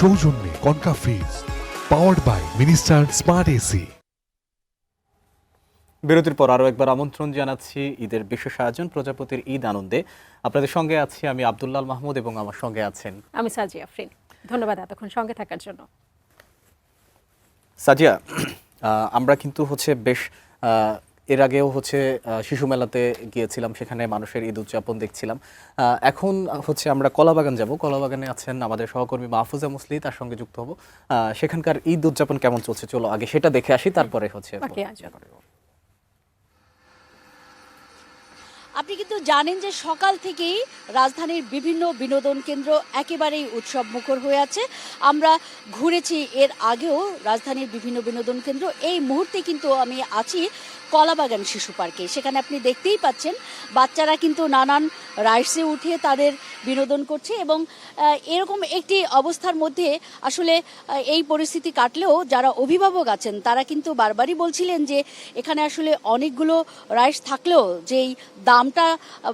সৌজন্যে Konka fridge, powered by Minister smart AC. বিরতির পর আরও একবার আমন্ত্রণ জানাচ্ছি ঈদের বিশেষ আয়োজন প্রজাপতির ঈদ আনন্দে। আপনাদের সঙ্গে আছি আমি আব্দুল্লাহ মাহমুদ এবং আমার সঙ্গে আছেন আমি সাজিয়া আফরিন। ধন্যবাদ এতক্ষণ সঙ্গে থাকার জন্য। সাজিয়া, আমরা কিন্তু বেশ এর আগেও শিশু মেলাতে গিয়েছিলাম, সেখানে মানুষের ঈদ উদযাপন দেখছিলাম। এখন আমরা কলাবাগান যাব। কলাবাগানে আছেন আমাদের সহকর্মী মাহফুজা মুসলি, তার সঙ্গে যুক্ত হব। সেখানকার ঈদ উদযাপন কেমন চলছে, চলো আগে সেটা দেখে আসি, তারপরে আপনি কিন্তু জানেন যে সকাল থেকেই রাজধানীর বিভিন্ন বিনোদন কেন্দ্র একেবারেই উৎসব মুখর হয়ে আছে। আমরা ঘুরেছি এর আগেও রাজধানীর বিভিন্ন বিনোদন কেন্দ্র। এই মুহূর্তে কিন্তু আমি আছি কলাবাগান শিশু পার্কে। সেখানে আপনি দেখতেই পাচ্ছেন বাচ্চারা কিন্তু নানান রাইডসে উঠে তাদের বিনোদন করছে এবং এরকম একটি অবস্থার মধ্যে আসলে এই পরিস্থিতি কাটলেও যারা অভিভাবক আছেন তারা কিন্তু বারবারই বলছিলেন যে এখানে আসলে অনেকগুলো রাইডস থাকলেও যেই দামটা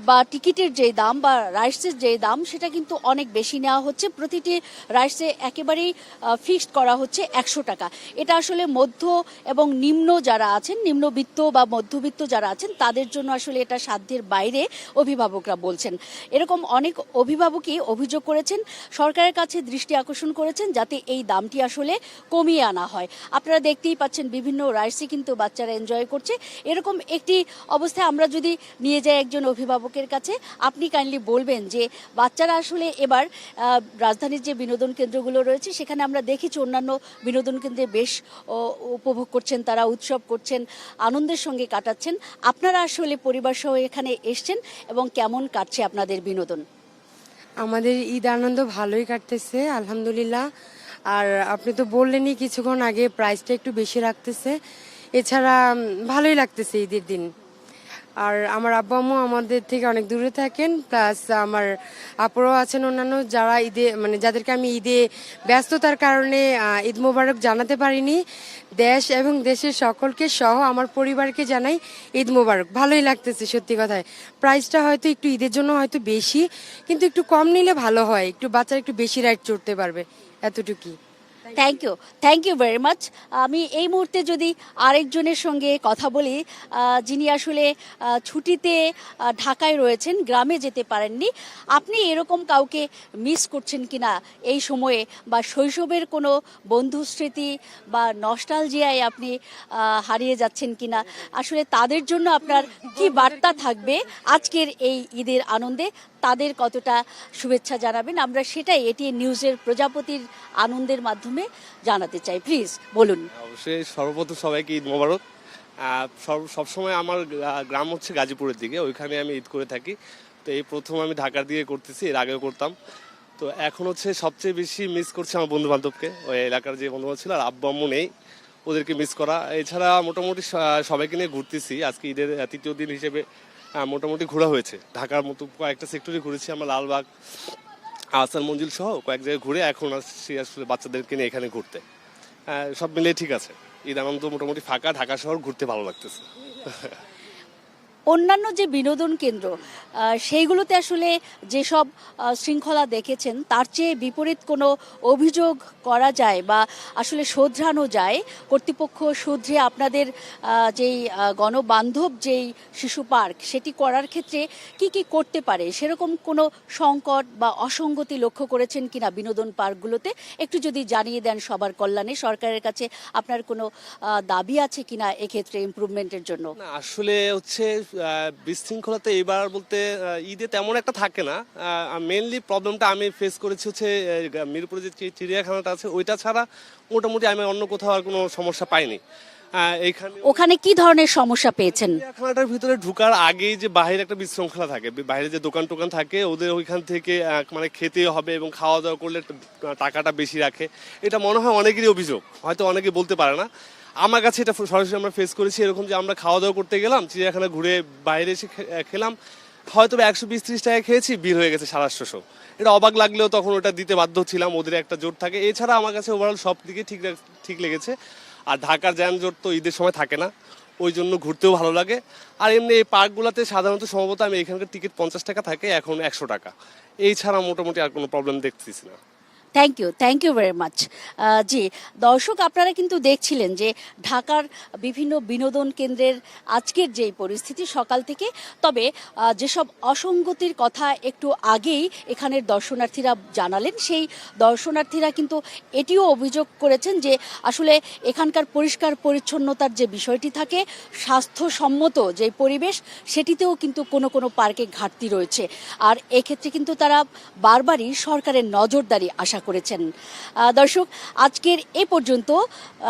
বা টিকিটের যেই দাম বা রাইডসের যেই দাম সেটা কিন্তু অনেক বেশি নেওয়া হচ্ছে। প্রতিটি রাইডসে একেবারেই ফিক্সড করা হচ্ছে 100 টাকা। এটা আসলে মধ্য এবং নিম্ন যারা আছেন, নিম্নবিত্ত বা মধ্যবিত্ত যারা আছেন তাদের জন্য আসলে এটা সাধ্যের বাইরে অভিভাবকরা বলছেন। এরকম অনেক অভিভাবকই অভিযোগ করেছেন, সরকারের কাছে দৃষ্টি আকর্ষণ করেছেন যাতে এই দামটি আসলে কমিয়ে আনা হয়। আপনারা দেখতেই পাচ্ছেন বিভিন্ন রাইডসে কিন্তু বাচ্চারা এনজয় করছে। এরকম একটি অবস্থায় আমরা যদি নিয়ে যাই একজন অভিভাবকের কাছে, আপনি কাইন্ডলি বলবেন যে বাচ্চারা আসলে এবার রাজধানীর যে বিনোদন কেন্দ্রগুলো রয়েছে সেখানে আমরা দেখেছি অন্যান্য বিনোদন কেন্দ্রে বেশ উপভোগ করছেন, তারা উৎসব করছেন, আনন্দের সঙ্গে কাটাচ্ছেন। আপনারা আসলে পরিবার সহ এখানে এসছেন এবং কেমন কাটছে আপনাদের বিনোদন? আমাদের ঈদ আনন্দ ভালোই কাটতেছে আলহামদুলিল্লাহ। আর আপনি তো বললেনই কিছুক্ষণ আগে প্রাইসটা একটু বেশি রাখতেছে, এছাড়া ভালোই লাগতেছে ঈদের দিন। আর আমার আব্বু আম্মু আমাদের থেকে অনেক দূরে থাকেন, প্লাস আমার আপুরাও আছেন অন্যান্য যারা ঈদে যাদেরকে আমি ঈদে ব্যস্ততার কারণে ঈদ মোবারক জানাতে পারিনি। দেশ এবং দেশের সকলকে সহ আমার পরিবারকে জানাই ঈদ মোবারক। ভালোই লাগতেছে সত্যি কথায়। প্রাইসটা হয়তো একটু ঈদের জন্য হয়তো বেশি, কিন্তু একটু কম নিলে ভালো হয়, একটু বাচ্চারা একটু বেশি রাইড চড়তে পারবে, এতটুকুই। Thank you very much. আমি এই মুহূর্তে যদি আরেকজনের সঙ্গে কথা বলি, যিনি আসলে ছুটিতে ঢাকায় রয়েছেন, গ্রামে যেতে পারেননি, আপনি এরকম কাউকে মিস করছেন কিনা এই সময়ে, বা শৈশবের কোনো বন্ধু স্মৃতি বা নস্টালজিয়ায় আপনি হারিয়ে যাচ্ছেন কিনা, আসলে তাদের জন্য আপনার কি বার্তা থাকবে আজকের এই ঈদের আনন্দে? তাদের কতটা শুভেচ্ছা জানাবেন আমরা সেটাই এটিএন নিউজের প্রজাপতির আনন্দের মাধ্যমে জানাতে চাই। প্লিজ বলুন। অবশ্যই সর্বপ্রথম সবাইকে ঈদ মোবারক। সবসময় আমার গ্রাম হচ্ছে গাজীপুরের দিকে, ওইখানে আমি ঈদ করে থাকি। তো এই প্রথম আমি ঢাকার দিকে করতেছি, এর আগেও করতাম। তো এখন সবচেয়ে বেশি মিস করছি আমার বন্ধু বান্ধবকে, ওই এলাকার যে বন্ধু বান্ধব ছিল, আর আব্বু আম্মু নেই, ওদেরকে মিস করা। এছাড়া মোটামুটি সবাইকে নিয়ে ঘুরতেছি। আজকে ঈদের তৃতীয় দিন হিসেবে মোটামুটি ঘোরা হয়েছে। ঢাকার মতো কয়েকটা সেক্টরে ঘুরেছি আমরা, লালবাগ, আহসান মঞ্জিল সহ কয়েক জায়গায় ঘুরে এখন আসছি আসলে বাচ্চাদেরকে নিয়ে এখানে ঘুরতে। সব মিলিয়ে ঠিক আছে, ঈদ আনন্দ মোটামুটি ফাঁকা, ঢাকা শহর ঘুরতে ভালো লাগতেছে। অন্যান্য যে বিনোদন কেন্দ্র সেইগুলোতে আসলে যেসব শৃঙ্খলা দেখেছেন তার চেয়ে বিপরীত কোনো অভিযোগ করা যায় বা আসলে শোধরানো যায়, কর্তৃপক্ষ শুধরে আপনাদের যেই গণবান্ধব যেই শিশু পার্ক সেটি করার ক্ষেত্রে কি কি করতে পারে, সেরকম কোনো সংকট বা অসঙ্গতি লক্ষ্য করেছেন কিনা বিনোদন পার্কগুলোতে? একটু যদি জানিয়ে দেন সবার কল্যাণে। সরকারের কাছে আপনার কোনো দাবি আছে কিনা এক্ষেত্রে ইমপ্রুভমেন্টের জন্য? আসলে বিশৃঙ্খলাতে এবার বলতে ঈদে তেমন একটা থাকে না। মেনলি প্রবলেমটা আমি ফেস করেছি মিরপুরে যে চিড়িয়াখানাটা আছে ওইটা ছাড়া মোটামুটি আমি অন্য কোথাও আর কোনো সমস্যা পাইনি। ওখানে কি ধরনের সমস্যা পেয়েছেন? চিড়িয়াখানাটার ভিতরে ঢুকার আগেই যে বাইরে একটা বিশৃঙ্খলা থাকে, বাইরে যে দোকান টোকান থাকে ওদের ওইখান থেকে খেতে হবে এবং খাওয়া দাওয়া করলে টাকাটা বেশি রাখে। এটা মনে হয় অনেকেরই অভিযোগ, হয়তো অনেকে বলতে পারে না। আমার কাছে এটা সরাসরি আমরা ফেস করেছি এরকম যে আমরা খাওয়া দাওয়া করতে গেলাম, চিড়িয়াখানা ঘুরে বাইরে এসে খেলাম, হয়তো 120-130 টাকা খেয়েছি, বিল হয়ে গেছে 750। এটা অবাক লাগলেও তখন ওটা দিতে বাধ্য ছিলাম, ওদের একটা জোট থাকে। এছাড়া আমার কাছে ওভারঅল সব দিকে ঠিক লেগেছে। আর ঢাকার যানজট তো ঈদের সময় থাকে না, ওই জন্য ঘুরতেও ভালো লাগে। আর এমনি এই পার্কগুলোতে সাধারণত সম্ভবত আমি এখানকার টিকিট 50 টাকা থাকে, এখন 100 টাকা। এই ছাড়া মোটামুটি আর কোনো প্রবলেম দেখতেছি না। Thank you very much. জি, দর্শক আপনারা কিন্তু দেখছিলেন যে ঢাকার বিভিন্ন বিনোদন কেন্দ্রের আজকের যেই পরিস্থিতি সকাল থেকে, তবে যেসব অসঙ্গতির কথা একটু আগেই এখানের দর্শনার্থীরা জানালেন, সেই দর্শনার্থীরা কিন্তু এটিও অভিযোগ করেছেন যে আসলে এখানকার পরিষ্কার পরিচ্ছন্নতার যে বিষয়টি থাকে, স্বাস্থ্যসম্মত যে পরিবেশ, সেটিতেও কিন্তু কোনো কোনো পার্কে ঘাটতি রয়েছে। আর এক্ষেত্রে কিন্তু তারা বারবারই সরকারের নজরদারি আশা করেছেন। দর্শক, আজকের এ পর্যন্ত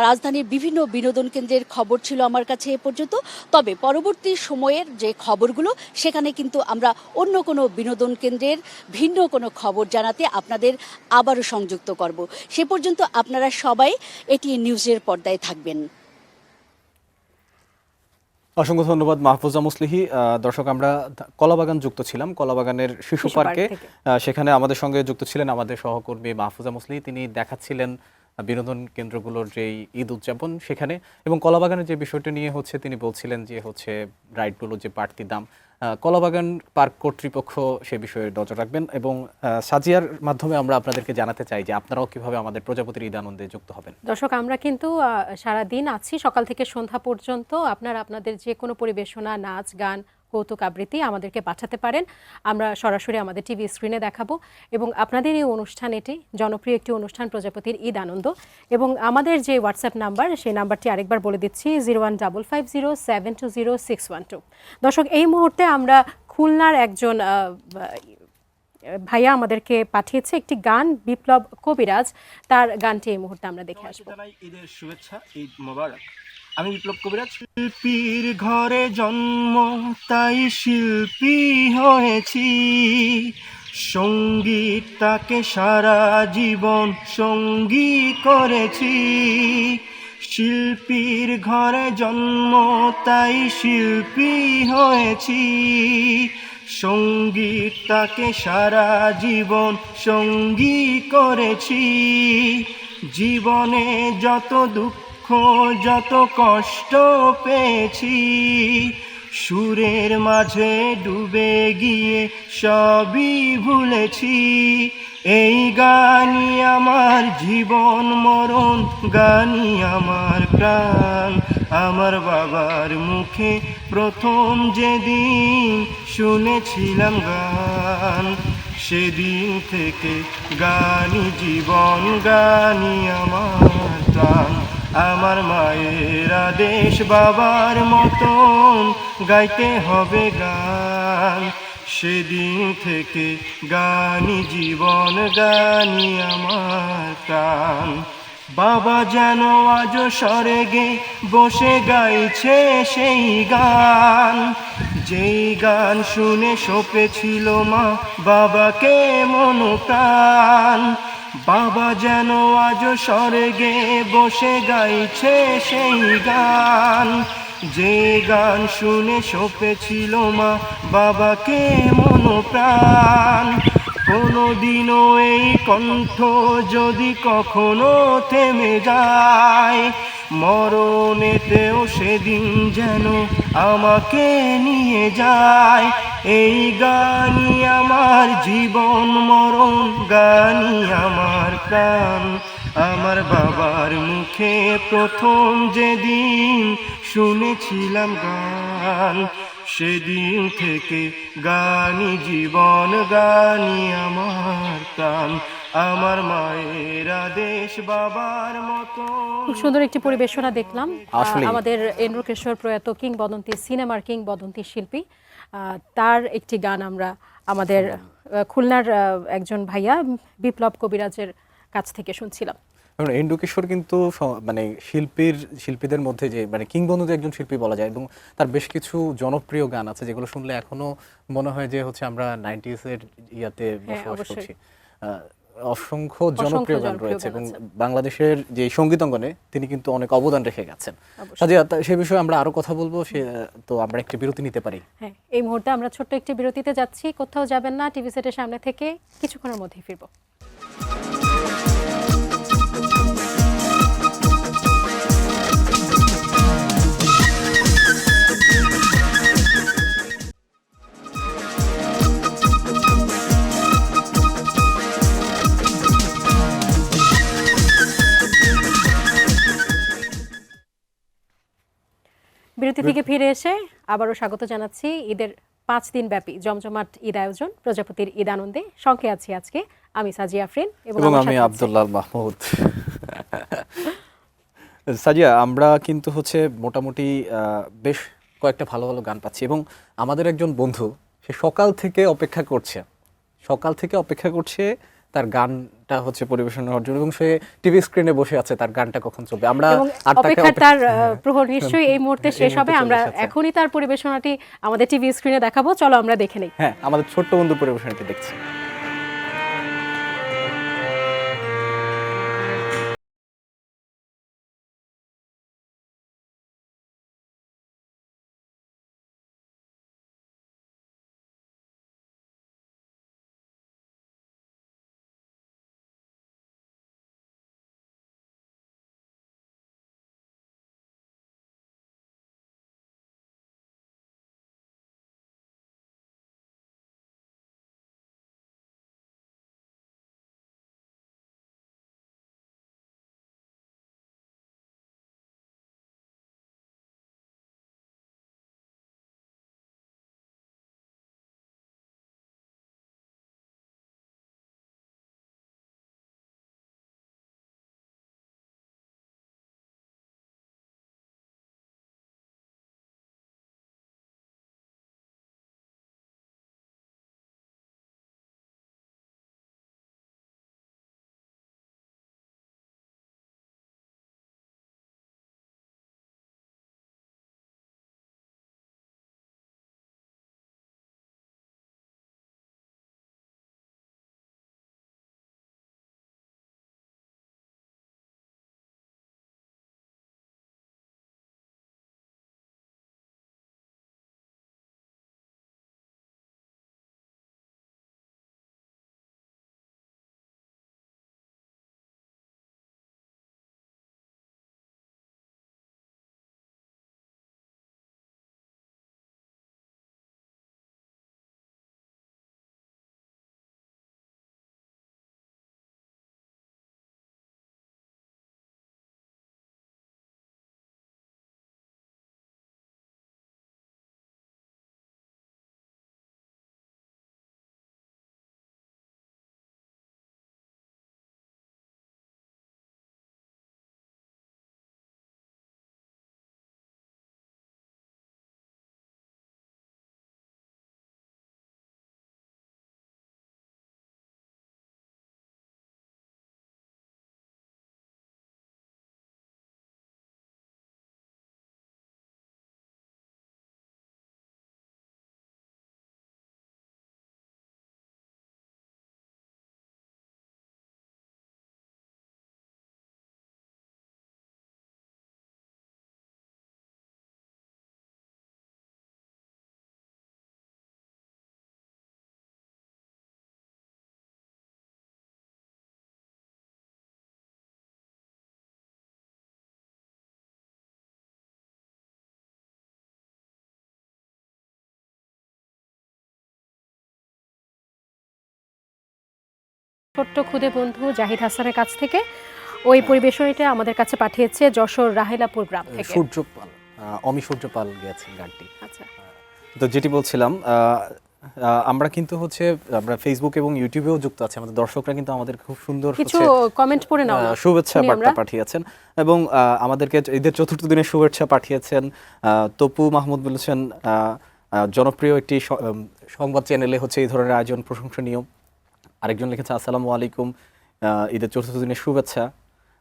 রাজধানীর বিভিন্ন বিনোদন কেন্দ্রের খবর ছিল আমার কাছে এ পর্যন্ত। তবে পরবর্তী সময়ের যে খবরগুলো, সেখানে কিন্তু আমরা অন্য কোনো বিনোদন কেন্দ্রের ভিন্ন কোনো খবর জানাতে আপনাদের আবারও সংযুক্ত করব। সে পর্যন্ত আপনারা সবাই এটিএন নিউজের পর্দায় থাকবেন। অসংখ্য ধন্যবাদ মাহফুজা মুসলিহি। দর্শক, আমরা কলাবাগান যুক্ত ছিলাম, কলাবাগানের শিশু পার্কে। সেখানে আমাদের সঙ্গে যুক্ত ছিলেন আমাদের সহকর্মী মাহফুজা মুসলিহি। তিনি দেখাচ্ছিলেন বিনোদন কেন্দ্রগুলোর যেই ঈদ উদযাপন সেখানে, এবং কলাবাগানের যে বিষয়টি নিয়ে হচ্ছে তিনি বলছিলেন যে হচ্ছে রাইডগুলোর যে বাড়তি দাম, কলাবাগান পার্ক কর্তৃপক্ষ সে বিষয়ে নজর রাখবেন। এবং সাজিয়ার মাধ্যমে আমরা আপনাদেরকে জানাতে চাই যে আপনারাও কিভাবে আমাদের প্রজাপতির ঈদ আনন্দে যুক্ত হবেন। দর্শক, আমরা কিন্তু সারা দিন আছি, সকাল থেকে সন্ধ্যা পর্যন্ত। আপনারা আপনাদের যে কোনো পরিবেশনা, নাচ, গান, কৌতুক আবৃত্তি আমাদেরকে পাঠাতে পারেন। আমরা সরাসরি আমাদের টিভি স্ক্রিনে দেখাবো। এবং আপনাদের এই অনুষ্ঠান, এটি জনপ্রিয় একটি অনুষ্ঠান, প্রজাপতির ঈদ আনন্দ। এবং আমাদের যে হোয়াটসঅ্যাপ নাম্বার, সেই নাম্বারটি আরেকবার বলে দিচ্ছি, 01550720612। দর্শক, এই মুহূর্তে আমরা খুলনার একজন ভাইয়া আমাদেরকে পাঠিয়েছে একটি গান, বিপ্লব কবিরাজ, তার গানটি এই মুহূর্তে আমরা দেখে আসবো। ঈদের শুভেচ্ছা, ঈদ মোবারক। আমি বিপ্লব কবিরাজ। শিল্পীর ঘরে জন্ম, তাই শিল্পী হয়েছি। সঙ্গীত তাকে সারা জীবন সঙ্গী করেছি। শিল্পীর ঘরে জন্ম, তাই শিল্পী হয়েছি। সঙ্গীত তাকে সারা জীবন সঙ্গী করেছি। জীবনে যত দুঃখ, যত কষ্ট পেয়েছি, সুরের মাঝে ডুবে গিয়ে সবই ভুলেছি। এই গানই আমার জীবন মরণ, গানই আমার প্রাণ। আমার বাবার মুখে প্রথম যেদিন শুনেছিলাম গান, সেদিন থেকে গানই জীবন, গানই আমার প্রাণ। আমার মায়ের আদেশ, বাবার মতন গাইতে হবে গান। সেদিন থেকে গানই জীবন, গানই আমার প্রাণ। বাবা যেন আজ স্বর্গে বসে গাইছে সেই গান, যেই গান শুনে সপেছিল মা বাবাকে মন প্রাণ। বাবা যেন আজ স্বর্গে বসে গাইছে সেই গান, যে গান শুনে সপেছিল মা বাবাকে মন প্রাণ। কোনোদিনও এই কণ্ঠ যদি কখনো থেমে যায়, মরণেতেও সেদিন যেন আমাকে নিয়ে যায়। এই গানই আমার জীবন মরণ, গানই আমার প্রাণ। আমার বাবার মুখে প্রথম যেদিন শুনেছিলাম গান, সেদিন থেকে গানই জীবন, গানই আমার প্রাণ। আমার মায়ের আদেশ, বাবার মতো। খুব সুন্দর একটি পরিবেশনা দেখলাম। আসলেই। আমাদের এন্দ্রকিশোর প্রয়াত কিংবদন্তি, সিনেমার কিংবদন্তি শিল্পী, তার একটি গান আমরা আমাদের খুলনার একজন ভাইয়া বিপ্লব কবিরাজের কাছ থেকে শুনছিলাম। এন্ডুকিশোর কিন্তু মানে শিল্পীদের মধ্যে যে মানে কিংবদন্তি একজন শিল্পী বলা যায়, এবং তার বেশ কিছু জনপ্রিয় গান আছে যেগুলো শুনলে এখনো মনে হয় যে হচ্ছে আমরা 90s এর ইয়াতে বসবাস করছি। অসংখ্য জনপ্রিয় গান রয়েছে, এবং বাংলাদেশের যে সঙ্গীত অঙ্গনে তিনি কিন্তু অনেক অবদান রেখে গেছেন। সাজিয়া, সে বিষয়ে আমরা আরো কথা বলবো, তো আমরা একটি বিরতি নিতে পারি। হ্যাঁ, এই মুহূর্তে আমরা ছোট্ট একটি বিরতিতে যাচ্ছি। কোথাও যাবেন না, টিভি সেটের সামনে থেকে কিছুক্ষণের মধ্যেই ফিরবো। বিরতি থেকে ফিরে এসে আবারও স্বাগত জানাচ্ছি ঈদের 5 দিন ব্যাপী জমজমাট ঈদ আয়োজন প্রজাপতির ঈদ আনন্দে। সঙ্গে আছি আজকে আমি সাজিয়া আফরিন এবং এবং আমার আমি সাথে আছে- আব্দুল্লাহ মাহমুদ। সাজিয়া, আমরা কিন্তু হচ্ছে মোটামুটি বেশ কয়েকটা ভালো ভালো গান পাচ্ছি এবং আমাদের একজন বন্ধু সে সকাল থেকে অপেক্ষা করছে তার গানটা হচ্ছে পরিবেশন হওয়ার জন্য এবং সে টিভি স্ক্রিনে বসে আছে তার গানটা কখন চলবে। আমরা এবং আর তাকে অপেক্ষার তার প্রহর নিশ্চয়ই এই মুহূর্তে এই শেষ হবে। মুহূর্তে আমরা চলে এসেছে। এখনই তার পরিবেশনাটি আমাদের টিভি স্ক্রিনে দেখাবো, চলো আমরা দেখে নেই। হ্যাঁ, আমাদের ছোট্ট বন্ধু পরিবেশনটি দেখছি। ছোট্ট খুদে বন্ধু জাহিদ হাসানের কাছ থেকে ওই পরিবেশনাটা আমাদের কাছে পাঠিয়েছে যশোর রাহেলাপুর গ্রাম থেকে। সূর্যপাল, অমি সূর্যপাল গেয়েছেন গানটি। আচ্ছা, তো যেটি বলছিলাম, আমরা কিন্তু হচ্ছে আমরা ফেসবুক এবং ইউটিউবেও যুক্ত আছি। আমাদের দর্শকরা কিন্তু আমাদের খুব সুন্দর কিছু হচ্ছে কমেন্ট পড়ে নাও না। শুভেচ্ছা শুনি বার্তা আমরা। পাঠিয়েছেন এবং আমাদেরকে ঈদের চতুর্থ দিনের শুভেচ্ছা পাঠিয়েছেন। তপু মাহমুদ বলেছেন জনপ্রিয় একটি সংবাদ চ্যানেলে হচ্ছে এই ধরনের আয়োজন প্রশংসনীয়। আরেকজন লিখেছে আসসালামু আলাইকুম, ঈদের চতুর্থ দিনের শুভেচ্ছা।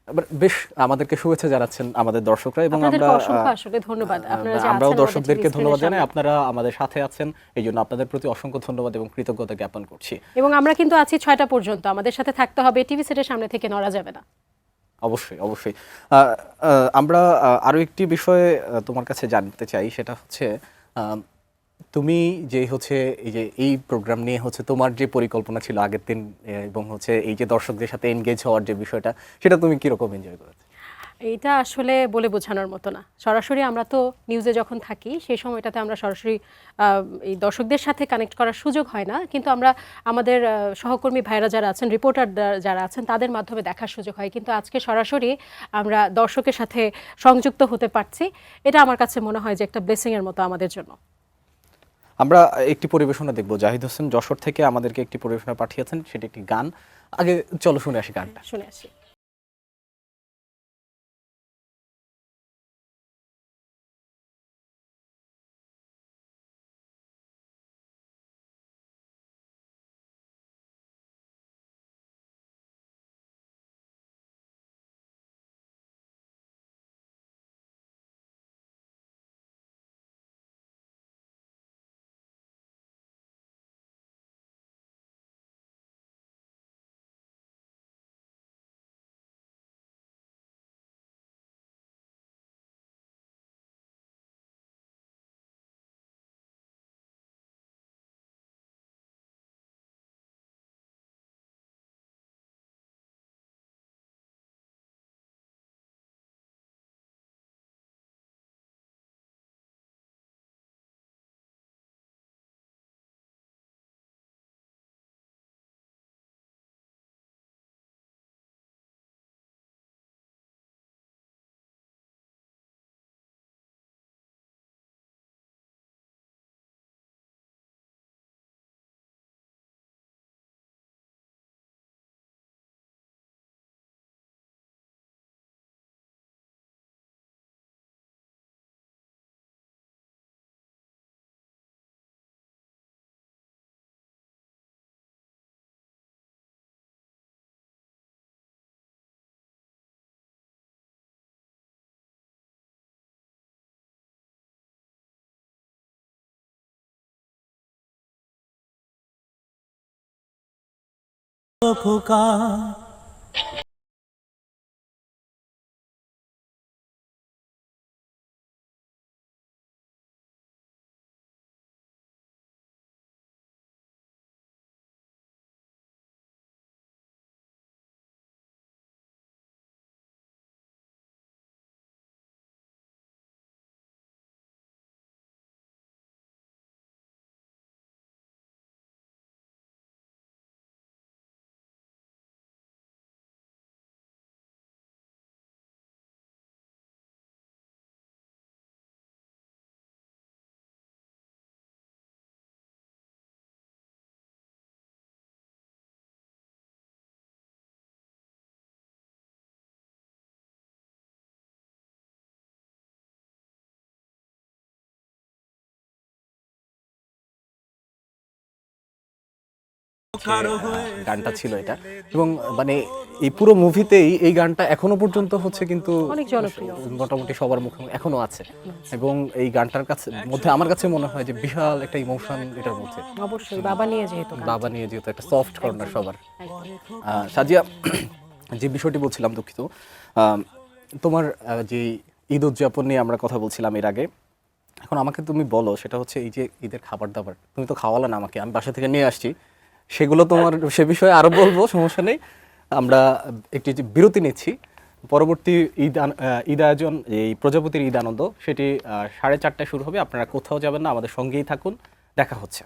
এবার বেশ আমাদেরকে শুভেচ্ছা জানাচ্ছেন আমাদের দর্শকরা এবং আপনাদেরকে আমরা অসংখ্য আসলে ধন্যবাদ। আপনারা যে আমরাও আছেন দর্শকদেরকে আমাদের ধন্যবাদ TV জানাই, সামনে। আপনারা আমাদের সাথে আছেন, এই জন্য আপনাদের প্রতি অসংখ্য ধন্যবাদ এবং কৃতজ্ঞতা জ্ঞাপন করছি। এবং আমরা কিন্তু আছি 6টা পর্যন্ত, আমাদের সাথে থাকতে হবে, টিভি সেটের সামনে থেকে নড়া যাবে না। অবশ্যই অবশ্যই। আমরা আরও একটি বিষয়ে তোমার কাছে জানতে চাই, সেটা হচ্ছে তুমি যে হচ্ছে এই যে এই প্রোগ্রাম নিয়ে হচ্ছে তোমার যে পরিকল্পনা ছিল আগের দিন এবং হচ্ছে এই যে দর্শকদের সাথে এনগেজ হওয়ার যে বিষয়টা, সেটা তুমি কীরকম এনজয় করেছো? এইটা আসলে বলে বোঝানোর মতো না। সরাসরি আমরা তো নিউজে যখন থাকি সেই সময়টাতে আমরা সরাসরি এই দর্শকদের সাথে কানেক্ট করার সুযোগ হয় না, কিন্তু আমরা আমাদের সহকর্মী ভাইরা যারা আছেন, রিপোর্টার যারা আছেন, তাদের মাধ্যমে দেখার সুযোগ হয়। কিন্তু আজকে সরাসরি আমরা দর্শকের সাথে সংযুক্ত হতে পারছি, এটা আমার কাছে মনে হয় যে একটা ব্লেসিংয়ের মতো আমাদের জন্য। আমরা একটি পরিবেশনা দেখব। জাহিদ হোসেন যশোর থেকে আমাদেরকে একটি পরিবেশনা পাঠিয়েছেন, সেটি একটি গান। আগে চলো শুনে আসি গানটা। শুনে আসি। গানটা ছিল এটা, এবং মানে এই পুরো মুভিতেই এই গানটা এখনো পর্যন্ত হচ্ছে কিন্তু অনেক জনপ্রিয়। মোটামুটি সবার মুখে এখনো আছে। এবং এই গানটার কাছে মধ্যে আমার কাছে মনে হয় যে বিশাল একটা ইমোশন এটার মধ্যে। অবশ্যই বাবা নিয়ে যেহেতু গান। বাবা নিয়ে যেহেতু একটা সফট কর্নার সবার। একদম। সাজিয়া, যে বিষয়টি বলছিলাম, দুঃখিত, তোমার যে ঈদ উদযাপন নিয়ে আমরা কথা বলছিলাম এর আগে, এখন আমাকে তুমি বলো, সেটা হচ্ছে এই যে ঈদের খাবার দাবার তুমি তো খাওয়ালে না আমাকে, আমি বাসা থেকে নিয়ে আসছি, সেগুলো তোমার সে বিষয়ে আরো বলবো, সমস্যা নেই। আমরা একটি যে বিরতি নিচ্ছি, পরবর্তী ঈদ আয়োজন, এই প্রজাপতির ঈদ আনন্দ, সেটি 4:30টায় শুরু হবে। আপনারা কোথাও যাবেন না, আমাদের সঙ্গেই থাকুন, দেখা হচ্ছে।